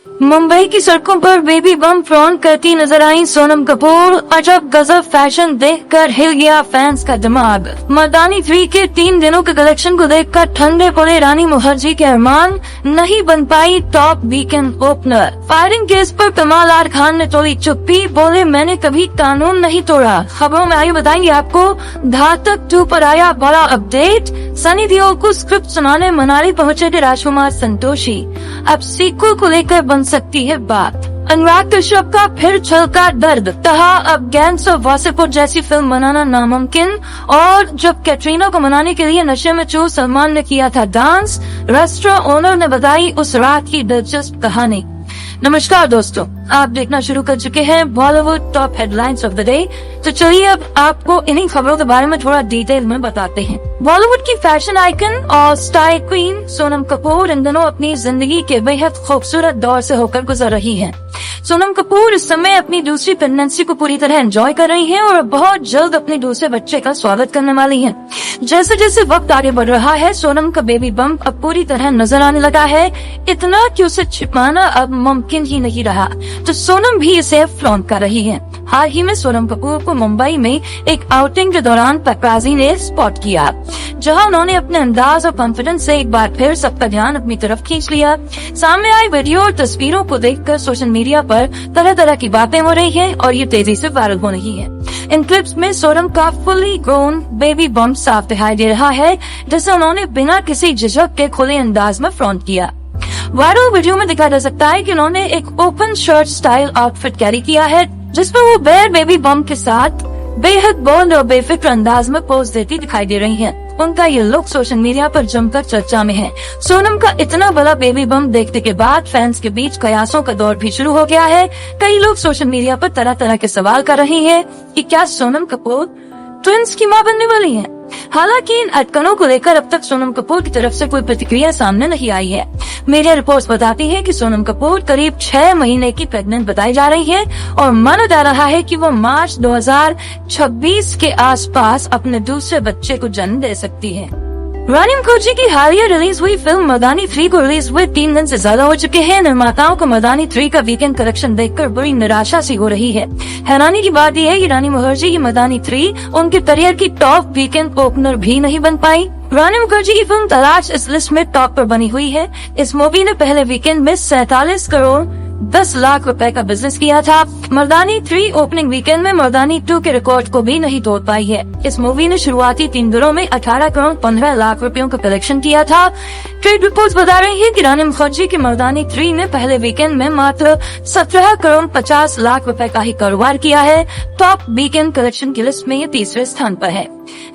मुंबई की सड़कों पर बेबी बम फ्लॉन्ट करती नजर आई सोनम कपूर। अजब गजब फैशन देखकर हिल गया फैंस का दिमाग। मर्दानी 3 के 3 दिनों के कलेक्शन को देखकर ठंडे पड़े रानी मुखर्जी के अरमान। नहीं बन पाई top weekend opener. Firing case पर कमाल आर खान ने तोड़ी चुप्पी, बोले मैंने कभी कानून नहीं तोड़ा। खबरों में आइए बताएंगे आपको घातक 2 पर आया बड़ा अपडेट। सनी देओल को स्क्रिप्ट सुनाने मनाली पहुंचे थे राजकुमार संतोषी। अब सीक्वल को लेकर बन सकती है बात। अनुराग कश्यप का फिर छलका दर्द, कहा अब गैंग्स ऑफ वासेपुर जैसी फिल्म बनाना नामुमकिन। और जब कैटरीना को मनाने के लिए नशे में चूर सलमान ने किया था डांस, रेस्टोरेंट ओनर ने बताई उस रात की दिलचस्प कहानी। नमस्कार दोस्तों, आप देखना शुरू कर चुके हैं Bollywood top headlines of the day. तो चलिए अब आपको इन्हीं खबरों के बारे में थोड़ा डिटेल में बताते हैं। बॉलीवुड की फैशन आइकन और स्टाइल क्वीन सोनम कपूर इन दिनों अपनी जिंदगी के बेहद खूबसूरत दौर से होकर गुजर रही हैं। सोनम कपूर इस समय अपनी दूसरी प्रेगनेंसी को पूरी तरह एंजॉय कर रही हैं और बहुत जल्द अपने दूसरे बच्चे का स्वागत करने वाली हैं। जैसे जैसे वक्त आगे बढ़ रहा है, सोनम का बेबी बम्प अब पूरी तरह नजर आने लगा है। इतना कि उसे छिपाना अब मुमकिन ही नहीं रहा, तो सोनम भी इसे फ्लॉन्ट कर रही है। हाल ही में सोनम कपूर को मुंबई में एक आउटिंग के दौरान पेपराजी ने स्पॉट किया, जहां उन्होंने अपने अंदाज और कॉन्फिडेंस से एक बार फिर सबका ध्यान अपनी तरफ खींच लिया। सामने आई वीडियो और तस्वीरों को देखकर सोशल मीडिया पर तरह तरह की बातें हो रही हैं और ये तेजी से वायरल हो रही है। इन क्लिप्स में सोनम का फुली ग्रोन बेबी बम्प साफ दिखाई दे रहा है, जिसे उन्होंने बिना किसी झिझक के खुले अंदाज में फ्लॉन्ट किया। वायरल वीडियो में दिखाया जा सकता है कि उन्होंने एक open shirt style outfit carry किया है, जिसमें वो बेयर बेबी बम्प के साथ बेहद बोल्ड और बेफिक्र अंदाज में पोज देती दिखाई दे रही हैं। उनका ये लुक सोशल मीडिया पर जमकर चर्चा में है। सोनम का इतना बड़ा बेबी बम्प देखने के बाद फैंस के बीच कयासों का दौर भी शुरू हो गया है। कई लोग सोशल मीडिया पर तरह तरह के सवाल कर रहे हैं कि क्या सोनम कपूर ट्विंस की मां बनने वाली हैं। हालांकि इन अटकलों को लेकर अब तक सोनम कपूर की तरफ से कोई प्रतिक्रिया सामने नहीं आई है। मीडिया रिपोर्ट्स बताती है कि सोनम कपूर करीब 6 महीने की प्रेग्नेंट बताई जा रही है और माना जा रहा है कि वो मार्च 2026 के आसपास अपने दूसरे बच्चे को जन्म दे सकती है। रानी मुखर्जी की हालिया रिलीज हुई फिल्म मर्दानी 3 को रिलीज हुए 3 दिन से ज्यादा हो चुके हैं। निर्माताओं को मर्दानी 3 का वीकेंड कलेक्शन देखकर बड़ी निराशा सी हो रही है। हैरानी की बात यह है कि रानी मुखर्जी की मर्दानी 3 उनके करियर की टॉप वीकेंड ओपनर भी नहीं बन पाई। रानी मुखर्जी की फिल्म तलाश इस लिस्ट में टॉप पर बनी हुई है। इस मूवी ने पहले वीकेंड में 47 करोड़ 10 लाख रुपए का बिजनेस किया था। मर्दानी 3 ओपनिंग वीकेंड में मर्दानी 2 के रिकॉर्ड को भी नहीं तोड़ पाई है। इस मूवी ने शुरुआती 3 दिनों में 18 करोड़ 15 लाख रुपयों का कलेक्शन किया था। ट्रेड रिपोर्ट्स बता रही है कि रानी मुखर्जी की मर्दानी 3 ने पहले वीकेंड में मात्र 17 करोड़ 50 लाख रुपए का ही कारोबार किया है। टॉप वीकेंड कलेक्शन की लिस्ट में ये तीसरे स्थान पर है।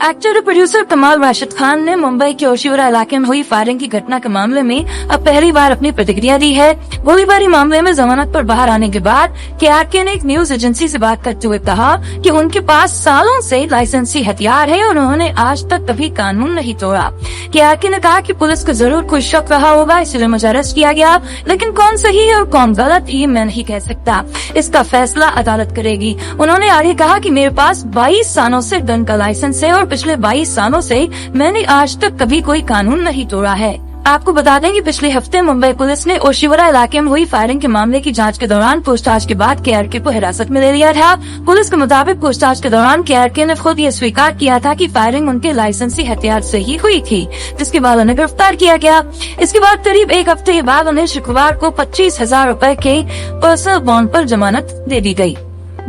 एक्टर और प्रोड्यूसर कमाल राशिद खान ने मुंबई के ओशिवरा इलाके में हुई फायरिंग की घटना के मामले में अब पहली बार अपनी प्रतिक्रिया दी है। गोलीबारी मामले में जमानत पर बाहर आने के बाद केआरके ने एक न्यूज एजेंसी से बात करते हुए कहा कि उनके पास सालों से लाइसेंसी हथियार है और उन्होंने आज तक कभी कानून नहीं तोड़ा। केआरके ने कहा कि पुलिस को जरूर कुछ शक रहा होगा, इसलिए मुझे अरेस्ट किया गया, लेकिन कौन सही है और कौन गलत ये मैं नहीं कह सकता। इसका फैसला अदालत करेगी। उन्होंने आगे कहा कि मेरे पास 22 सालों से गन का लाइसेंस है और पिछले 22 सालों से मैंने आज तक कभी कोई कानून नहीं तोड़ा है। आपको बता दें कि पिछले हफ्ते मुंबई पुलिस ने ओशिवरा इलाके में हुई फायरिंग के मामले की जांच के दौरान पूछताछ के बाद केआरके को हिरासत में ले लिया था। पुलिस के मुताबिक पूछताछ के दौरान केआरके ने खुद ये स्वीकार किया था कि फायरिंग उनके लाइसेंसी हथियार से ही हुई थी, जिसके बाद उन्हें गिरफ्तार किया गया। इसके बाद करीब 1 हफ्ते के बाद उन्हें शुक्रवार को 25,000 रूपए के पर्सनल बॉन्ड पर जमानत दे दी गयी।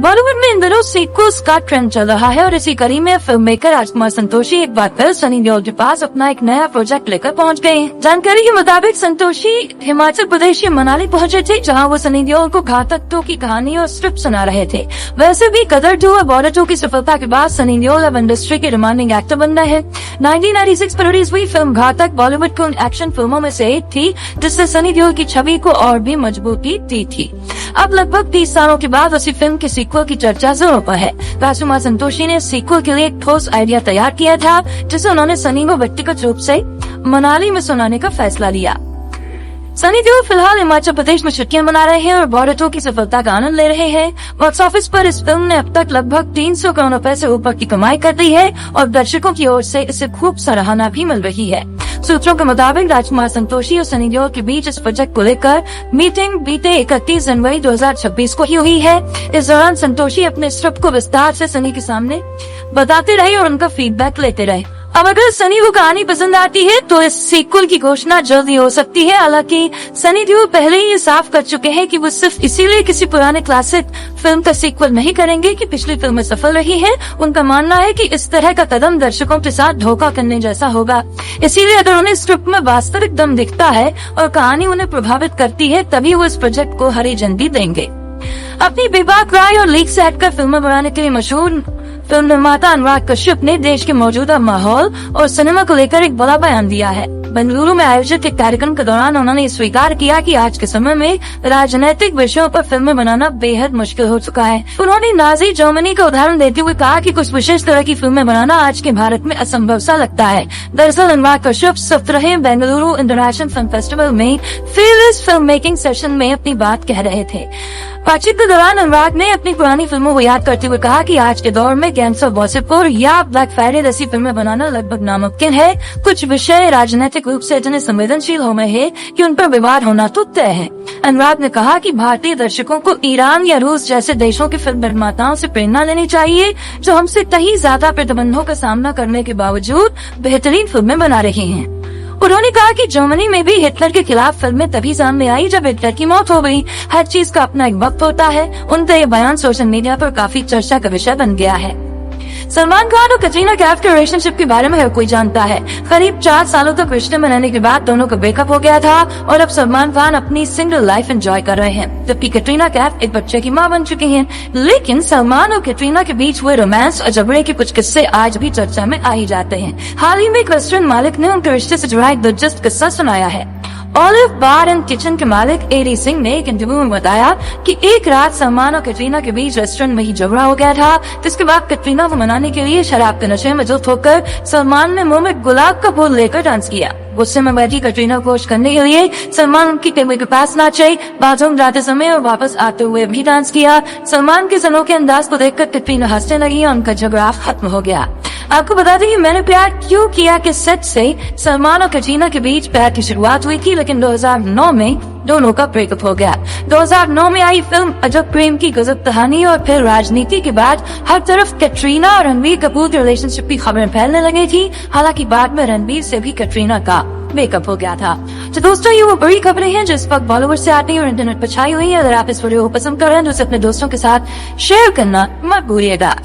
बॉलीवुड में इन दिनों सीक्वल्स का ट्रेंड चल रहा है और इसी कड़ी में फिल्म मेकर राजकुमार संतोषी एक बार फिर सनी देओल के पास अपना एक नया प्रोजेक्ट लेकर पहुंच गए हैं। जानकारी के मुताबिक संतोषी हिमाचल प्रदेश के मनाली पहुंचे थे, जहां वो सनी देओल को घातक 2 की कहानी और स्क्रिप्ट सुना रहे थे। वैसे भी गदर 2 और बॉर्डर 2 की सफलता के बाद सनी देओल अब इंडस्ट्री के डिमांडिंग एक्टर बन रहे हैं। 1996 पर रिलीज हुई फिल्म घातक बॉलीवुड की उन एक्शन फिल्मों में से एक थी जिससे सनी देओल की छवि को और भी मजबूती दी थी। अब लगभग 30 सालों के बाद उसी फिल्म के सीक्वल की चर्चा जोरों पर है। राजकुमार संतोषी ने सीक्वल के लिए एक ठोस आइडिया तैयार किया था, जिसे उन्होंने सनी को व्यक्तिगत रूप से मनाली में सुनाने का फैसला लिया। सनी देओल फिलहाल हिमाचल प्रदेश में छुट्टियां मना रहे हैं और बॉर्डर टू की सफलता का आनंद ले रहे हैं। बॉक्स ऑफिस पर इस फिल्म ने अब तक लगभग 300 करोड़ रुपए से ऊपर की कमाई कर दी है और दर्शकों की ओर से इसे खूब सराहना भी मिल रही है। सूत्रों के मुताबिक राजकुमार संतोषी और सनी देओल के बीच इस प्रोजेक्ट को लेकर मीटिंग बीते 31 जनवरी 2026 को ही हुई है। इस दौरान संतोषी अपने स्क्रिप्ट को विस्तार से सनी के सामने बताते रहे और उनका फीडबैक लेते रहे। अब अगर सनी को कहानी पसंद आती है तो इस सीक्वल की घोषणा जल्दी हो सकती है। हालांकि सनी देओल पहले ही ये साफ कर चुके हैं कि वो सिर्फ इसीलिए किसी पुराने क्लासिक फिल्म का सीक्वल नहीं करेंगे कि पिछली फिल्में सफल रही है। उनका मानना है कि इस तरह का कदम दर्शकों के साथ धोखा करने जैसा होगा। इसीलिए अगर उन्हें स्क्रिप्ट में वास्तविक दम दिखता है और कहानी उन्हें प्रभावित करती है तभी वो इस प्रोजेक्ट को हरी झंडी देंगे। अपनी बेबाक राय और लीक से हटकर फिल्में बनाने के लिए मशहूर फिल्म निर्माता अनुराग कश्यप ने देश के मौजूदा माहौल और सिनेमा को लेकर एक बड़ा बयान दिया है। बेंगलुरु में आयोजित एक कार्यक्रम के दौरान उन्होंने स्वीकार किया कि आज के समय में राजनीतिक विषयों पर फिल्में बनाना बेहद मुश्किल हो चुका है। उन्होंने नाजी जर्मनी का उदाहरण देते हुए कहा कि कुछ विशेष तरह की फिल्में बनाना आज के भारत में असंभव सा लगता है। दरअसल अनुराग कश्यप 17वें बेंगलुरु इंटरनेशनल फिल्म फेस्टिवल में फीयरलेस फिल्म मेकिंग सेशन में अपनी बात कह रहे थे। बातचीत के दौरान अनुराग ने अपनी पुरानी फिल्मों को याद करते हुए कहा कि आज के दौर में गैंग्स ऑफ वासेपुर या ब्लैक फ्राइडे जैसी फिल्में बनाना लगभग नामुमकिन है। कुछ विषय राजनीतिक रूप से इतने संवेदनशील हो गए हैं कि उन पर विवाद होना तो तय है। अनुराग ने कहा कि भारतीय दर्शकों को ईरान या रूस जैसे देशों के फिल्म निर्माताओं से प्रेरणा लेनी चाहिए जो हमसे कहीं ज्यादा प्रतिबंधों का सामना करने के बावजूद बेहतरीन फिल्में बना रहे हैं। उन्होंने कहा कि जर्मनी में भी हिटलर के खिलाफ फिल्में तभी सामने आई जब हिटलर की मौत हो गई। हर चीज का अपना एक वक्त होता है। उनका ये बयान सोशल मीडिया पर काफी चर्चा का विषय बन गया है। सलमान खान और कटरीना कैफ के रिलेशनशिप के बारे में हर कोई जानता है। करीब 4 सालों तक रिश्ते में रहने के बाद दोनों का ब्रेकअप हो गया था और अब सलमान खान अपनी सिंगल लाइफ एंजॉय कर रहे हैं, जबकि कटरीना कैफ एक बच्चे की मां बन चुकी हैं। लेकिन सलमान और कटरीना के बीच हुए रोमांस और झगड़े के कुछ किस्से आज भी चर्चा में आ ही जाते हैं। हाल ही में एक रेस्टोरेंट मालिक ने उनके रिश्ते से जुड़ा एक दिलचस्प किस्सा सुनाया है। ऑलिव बार एंड किचन के मालिक एडी सिंह ने एक इंटरव्यू में बताया कि एक रात सलमान और कटरीना के बीच रेस्टोरेंट में ही झगड़ा हो गया था। जिसके बाद कटरीना को मनाने के लिए शराब के नशे में धुत होकर सलमान ने मुंह में गुलाब का फूल लेकर डांस किया। गुस्से में बैठी कटरीना को खुश करने के लिए सलमान उनकी टेबल के पास नाचे, बाथरूम जाते समय और वापस आते हुए भी डांस किया। सलमान के इस अनोखे अंदाज को देखकर कटरीना हंसने लगी और उनका झगड़ा खत्म हो गया। आपको बता दें कि मैंने प्यार क्यों किया के सेट से सलमान और कटरीना के बीच प्यार की शुरुआत हुई थी, लेकिन 2009 में दोनों का ब्रेकअप हो गया। 2009 में आई फिल्म अजब प्रेम की गजब कहानी और फिर राजनीति के बाद हर तरफ कटरीना और रणबीर कपूर के रिलेशनशिप की खबरें फैलने लगी थी। हालांकि बाद में रणबीर से भी कटरीना का ब्रेकअप हो गया था। तो दोस्तों, ये वो बड़ी खबरें हैं जो इस वक्त बॉलीवुड से आती है और इंटरनेट पर छाई हुई है। अगर आप इस वीडियो को पसंद कर रहे हैं तो उसे अपने दोस्तों के साथ शेयर करना मत भूलिएगा।